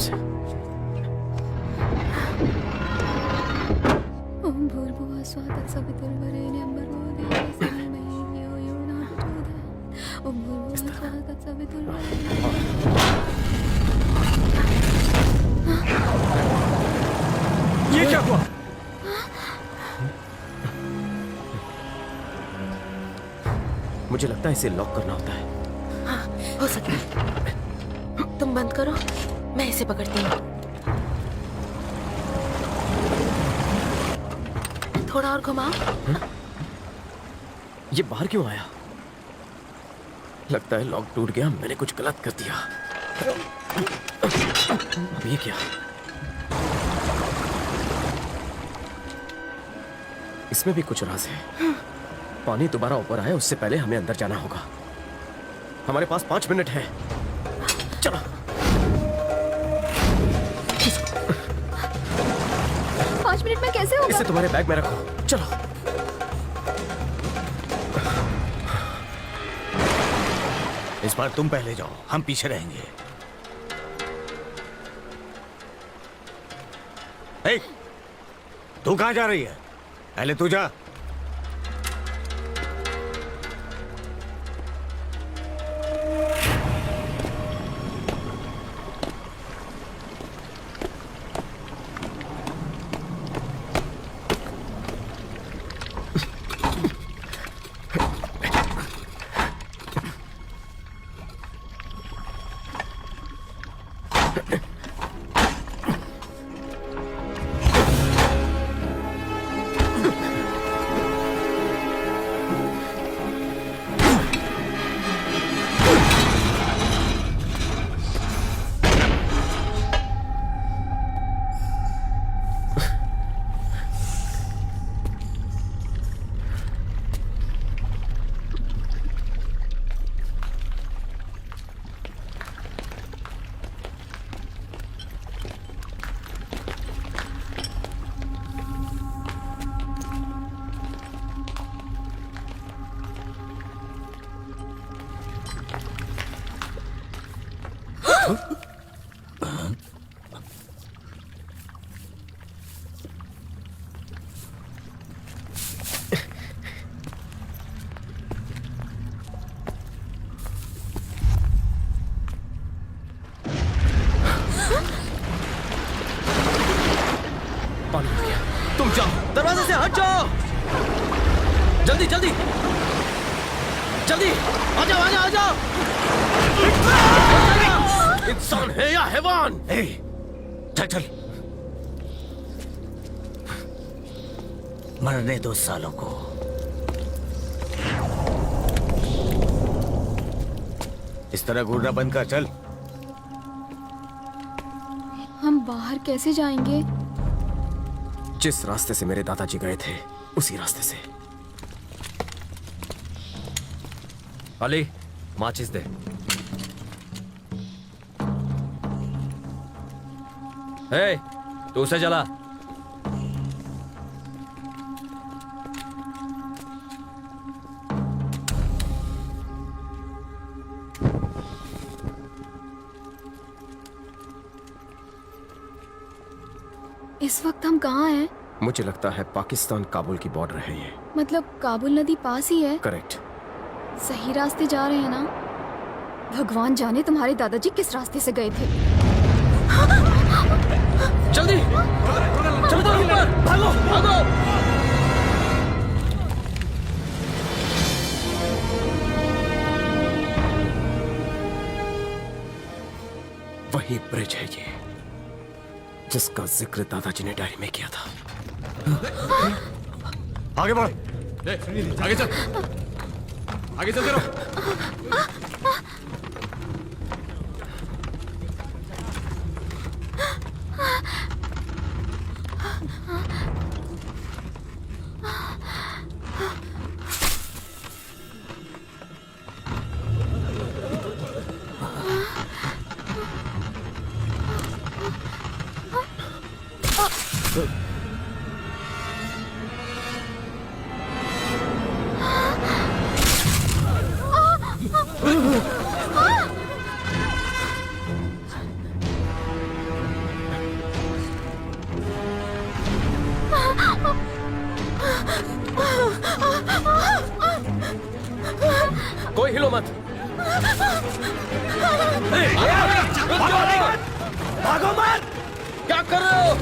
से। ओम भूर्भुवः स्वः तत्सवितुर्वरेण्यं भर्गो देवस्य धीमहि धियो यो न प्रचोदयात्। ओम भूर्भुवः स्वः तत्सवितुर्वरेण्यं। ये क्या हुआ? मुझे लगता है इसे लॉक करना होता है। हाँ, हो सकता है। तुम बंद करो, मैं इसे पकड़ती हूँ। थोड़ा और घुमाओ। ये बाहर क्यों आया? लगता है लॉक टूट गया, मैंने कुछ गलत कर दिया। अब ये क्या? इसमें भी कुछ राज है। पानी दोबारा ऊपर आए उससे पहले हमें अंदर जाना होगा। हमारे पास 5 मिनट है। चलो। 5 मिनट में कैसे होगा? इसे तुम्हारे बैग में रखो। चलो। इस बार तुम पहले जाओ, हम पीछे रहेंगे। ए, तू कहां जा रही है? पहले तू जा। पानी आ गया। तुम जाओ, दरवाजे से हट जाओ। जल्दी जल्दी जल्दी, आ जाओ आ जाओ आ जाओ। इंसान है या हैवान? ए, चल चल। मरने दो सालों को। इस तरह घूरना बंद कर। चल। हम बाहर कैसे जाएंगे? जिस रास्ते से मेरे दादाजी गए थे उसी रास्ते से। अली, माचिस दे। हे, तू उसे जला। इस वक्त हम कहाँ हैं? मुझे लगता है पाकिस्तान काबुल की बॉर्डर है ये। मतलब काबुल नदी पास ही है? करेक्ट। सही रास्ते जा रहे हैं ना? भगवान जाने तुम्हारे दादाजी किस रास्ते से गए थे। जल्दी चलो तो ऊपर भागो भागो। वही ब्रिज है ये जिसका जिक्र दादाजी ने डायरी में किया था। आगे बढ़। आगे चल, आगे चलते रहो। कोई हिलो मत। भागो मत! क्या कर रहे हो?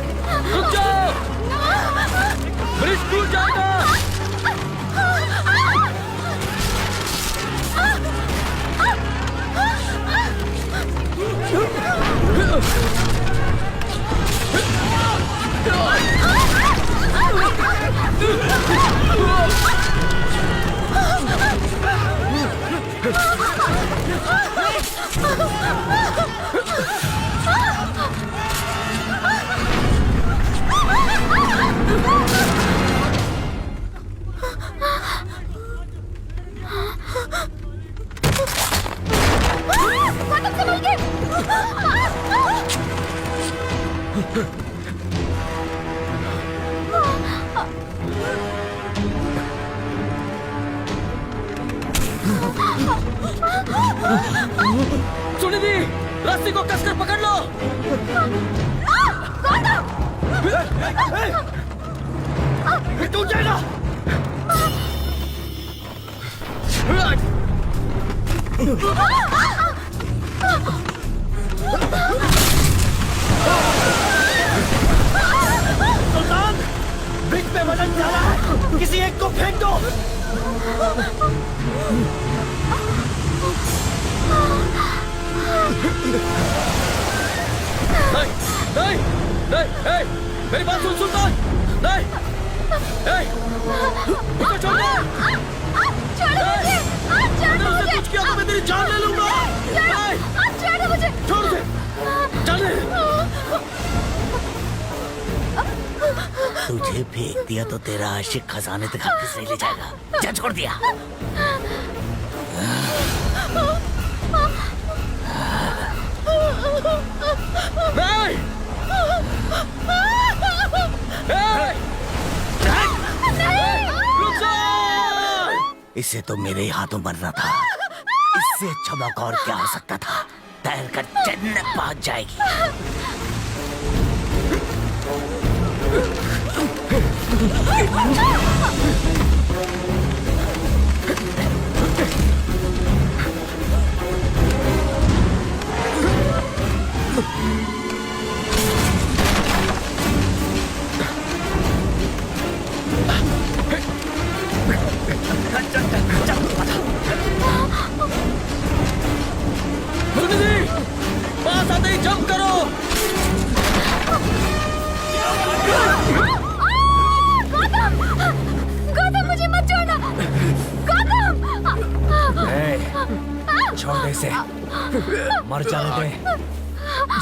रुक जाओ! ब्रिज टूट जाएगा। सुनिधि, रस्सी को कसकर पकड़ लो। ये टूट जाएगा। सुल्तान, ब्रिज पे वजन ज्यादा है, किसी एक को फेंक दो। नहीं, नहीं, नहीं, मेरी बात सुन सुल्तान। नहीं, उसे छोड़ दो। मैंने उसे कुछ किया तो मैं तेरी जान ले लूंगा। छोड़ दे, चल। तुझे फेंक दिया तो तेरा आशिक खजाने दिखा के सही ले जाएगा। जा, छोड़ दिया। नहीं, रुक जाओ। इसे तो मेरे ही हाथों मरना था। इससे अच्छा मौका और क्या हो सकता था? तैर कर जन्नत पहुंच जाएगी। सुनिधि, पास आते ही जंप करो। गौतम, मुझे मत छोड़ना। गौतम! छोड़ दे इसे, मर जाने दे।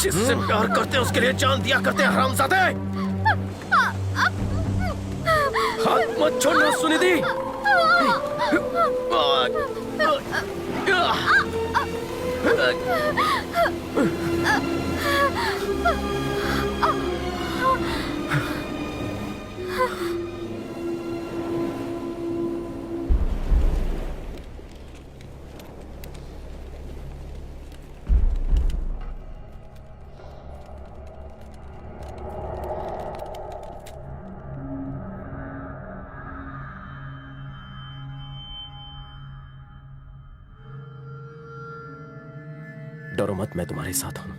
जिससे प्यार करते हैं उसके लिए जान दिया करते हैं, हरामजादे। हाथ मत छोड़ना सुनिधि। डरो मत, मैं तुम्हारे साथ हूं।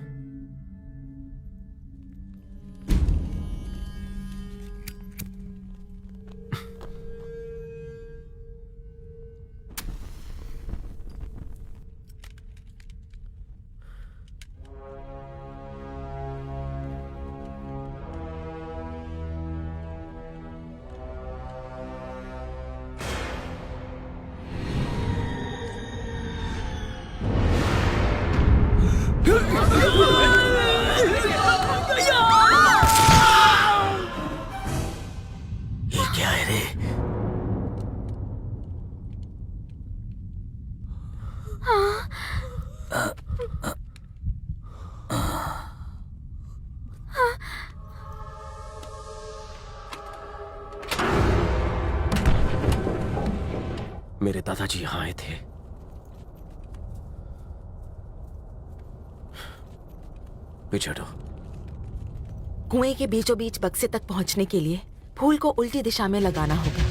ये क्या है रे? मेरे दादाजी यहां आए थे। पीछे हटो। कुएं के बीचों बीच बक्से तक पहुंचने के लिए फूल को उल्टी दिशा में लगाना होगा।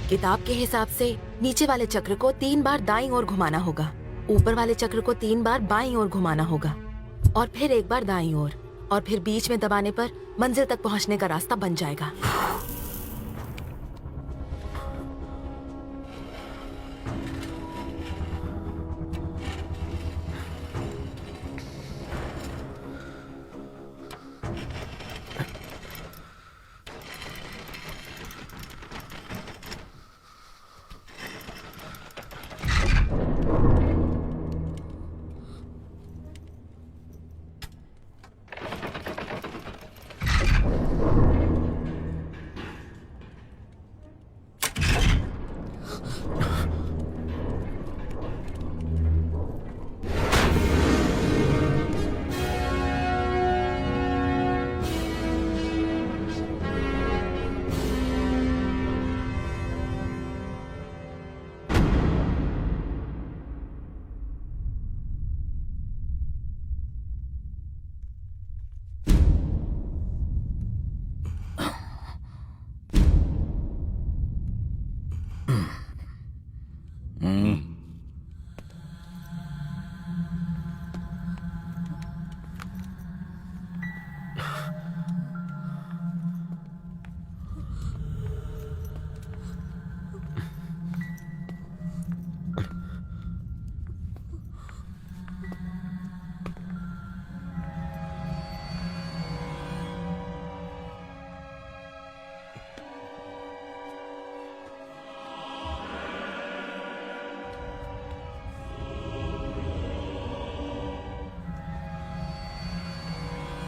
किताब के हिसाब से नीचे वाले चक्र को 3 बार दाईं ओर घुमाना होगा, ऊपर वाले चक्र को 3 बार बाईं ओर घुमाना होगा और फिर 1 बार दाईं ओर, और फिर बीच में दबाने पर मंजिल तक पहुंचने का रास्ता बन जाएगा।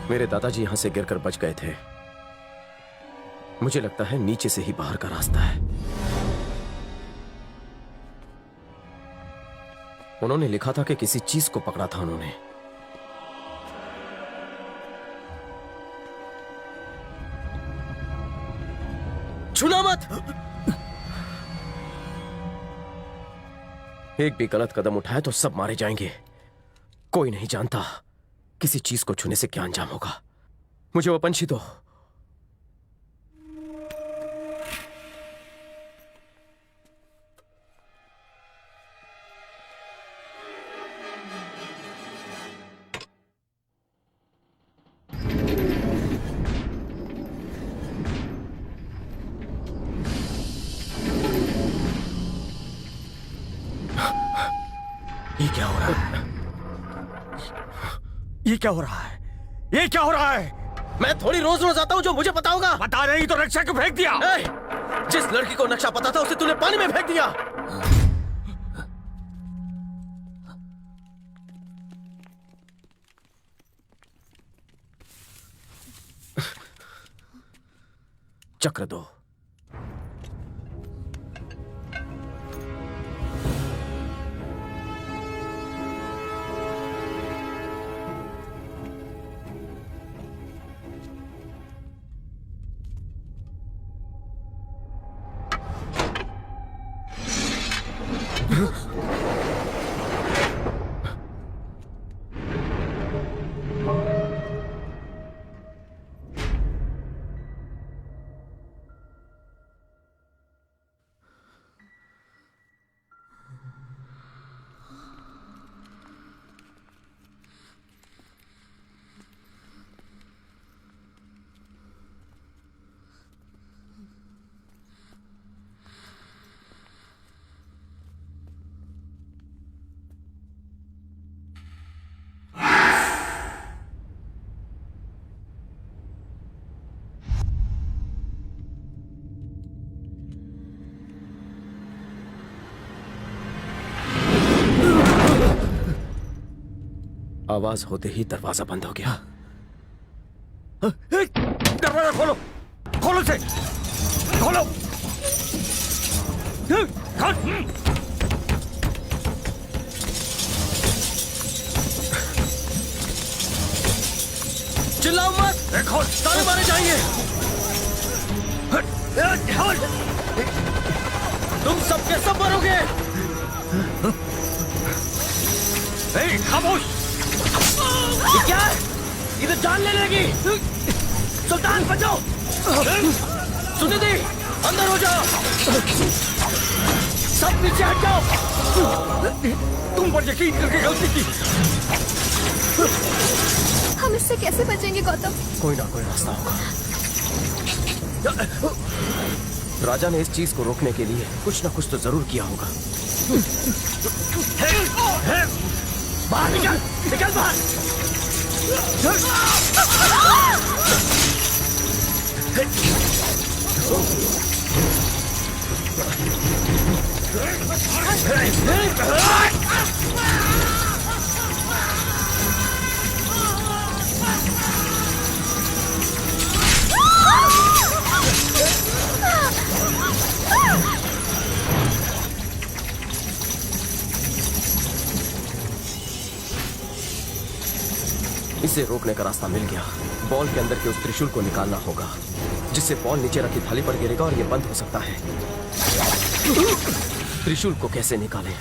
मेरे दादाजी यहां से गिरकर बच गए थे। मुझे लगता है नीचे से ही बाहर का रास्ता है। उन्होंने लिखा था कि किसी चीज को पकड़ा था उन्होंने। छूना मत। एक भी गलत कदम उठाए तो सब मारे जाएंगे। कोई नहीं जानता किसी चीज को छूने से क्या अंजाम होगा। मुझे वो पंछी दो। ये क्या हो रहा है? ये क्या हो रहा है? ये क्या हो रहा है? मैं थोड़ी रोज रोज आता हूं जो मुझे पता होगा। पता नहीं तो नक्शा क्यों फेंक दिया? जिस लड़की को नक्शा पता था उसे तूने पानी में फेंक दिया। चक्र दो। आवाज होते ही दरवाजा बंद हो गया। दरवाजा खोलो, खोलो से, खोलो। चिल्लाओ मत, खोल, सारे मारे जाएंगे। तुम सबके सब मरोगे। खामोश। ये क्या है? इधर जान ले लेगी। सुल्तान बचाओ। सुनिधि अंदर हो जाओ। सब पीछे हट जाओ। तुम पर यकीन करके गलती की। हम इससे कैसे बचेंगे गौतम? कोई ना कोई रास्ता होगा। राजा ने इस चीज को रोकने के लिए कुछ ना कुछ तो जरूर किया होगा। बाहर निकल, निकल बाहर। इसे रोकने का रास्ता मिल गया। बॉल के अंदर के उस त्रिशूल को निकालना होगा, जिससे बॉल नीचे रखी थाली पर गिरेगा और यह बंद हो सकता है। त्रिशूल को कैसे निकालें?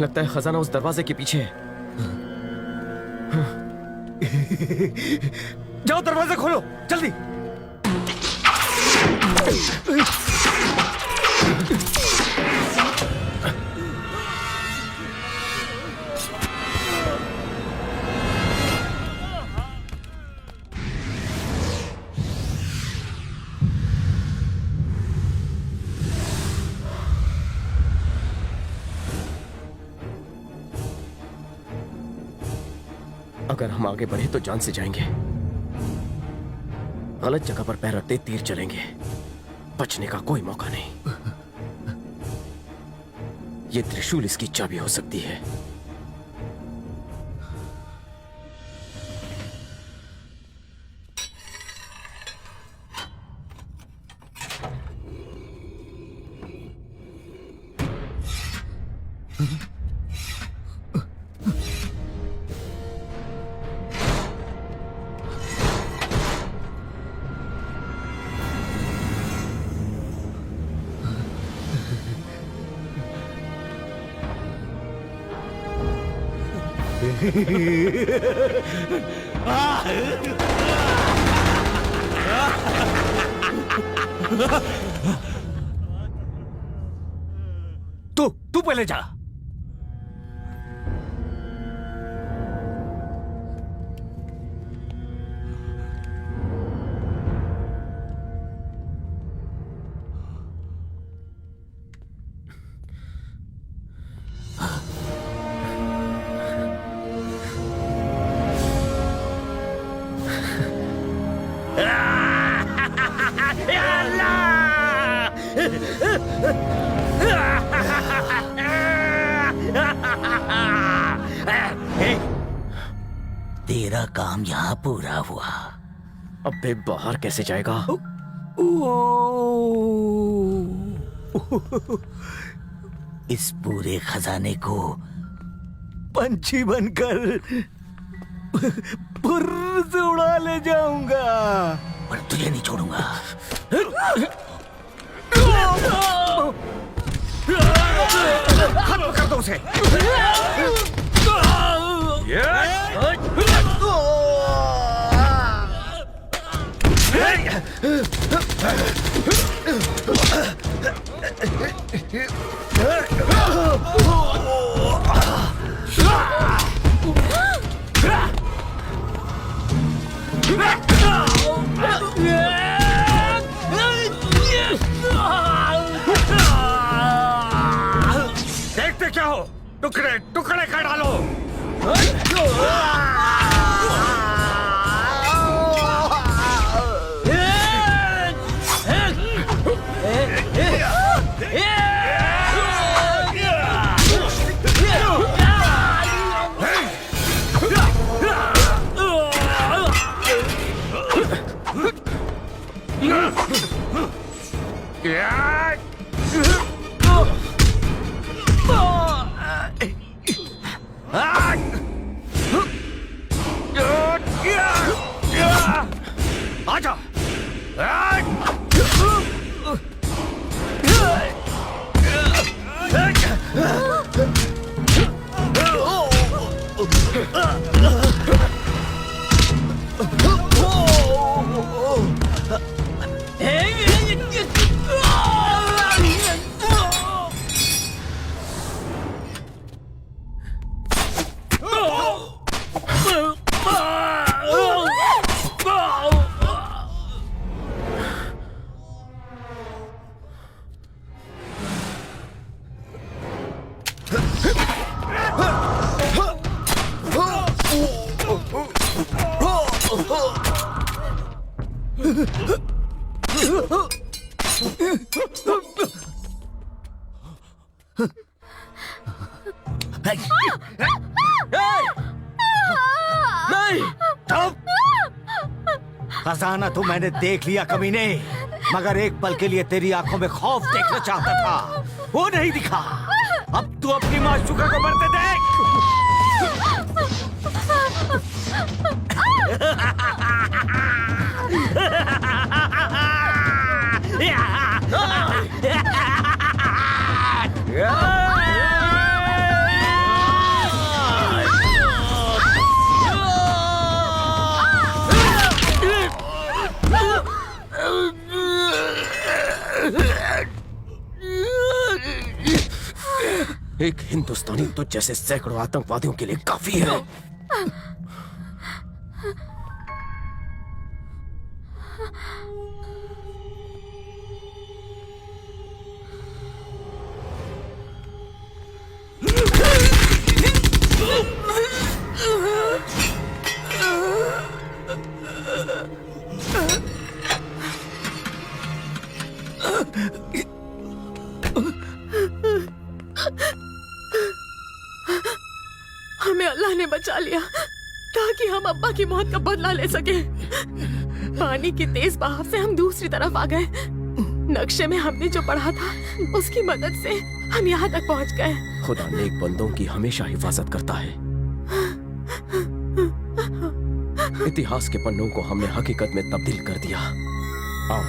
लगता है खजाना उस दरवाजे के पीछे है। जाओ दरवाजा खोलो, जल्दी। अगर हम आगे बढ़े तो जान से जाएंगे। गलत जगह पर पैर रखते तीर चलेंगे। बचने का कोई मौका नहीं। ये त्रिशूल इसकी चाबी हो सकती है। तू पहले जा। तेरा काम यहाँ पूरा हुआ। अबे बाहर कैसे जाएगा? इस पूरे खजाने को पंछी बनकर फुर्र से उड़ा ले जाऊंगा, पर तुझे नहीं छोड़ूंगा। खत्म कर दो उसे। देखते क्या हो? टुकड़े टुकड़े कर डालो। आजा। खजाना तो मैंने देख लिया कमीने, मगर एक पल के लिए तेरी आंखों में खौफ देखना चाहता था, वो नहीं दिखा। अब तू अपनी माशूका को मरते देख। एक हिंदुस्तानी तो जैसे सैकड़ों आतंकवादियों के लिए काफी है। हमें अल्लाह ने बचा लिया ताकि हम अब्बा की मौत का बदला ले सके। पानी की तेज बहाव से हम दूसरी तरफ आ गए। नक्शे में हमने जो पढ़ा था उसकी मदद से हम यहाँ तक पहुँच गए। खुदा नेक बंदों की हमेशा हिफाजत करता है। इतिहास के पन्नों को हमने हकीकत में तब्दील कर दिया। आओ।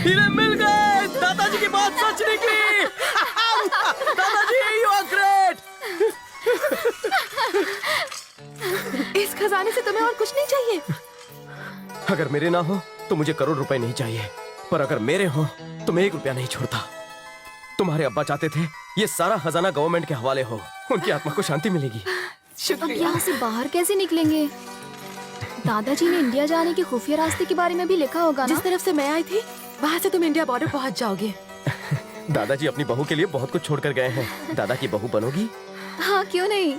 इन्हें मिल गए। दादाजी की बात सच निकली। दादाजी, यू आर ग्रेट। कुछ नहीं चाहिए? अगर मेरे ना हो तो मुझे करोड़ रुपए नहीं चाहिए, पर अगर मेरे हो तो मैं 1 रुपया नहीं छोड़ता। तुम्हारे अब्बा चाहते थे ये सारा खजाना गवर्नमेंट के हवाले हो, उनकी आत्मा को शांति मिलेगी। अब शुक्रिया। यहाँ से बाहर कैसे निकलेंगे? दादाजी ने इंडिया जाने के खुफिया रास्ते के बारे में भी लिखा होगा ना? जिस तरफ से मैं आई थी वहाँ से तुम इंडिया बॉर्डर पहुँच जाओगे। दादाजी अपनी बहू के लिए बहुत कुछ छोड़ कर गए हैं। दादा की बहू बनोगी? हाँ, क्यों नहीं।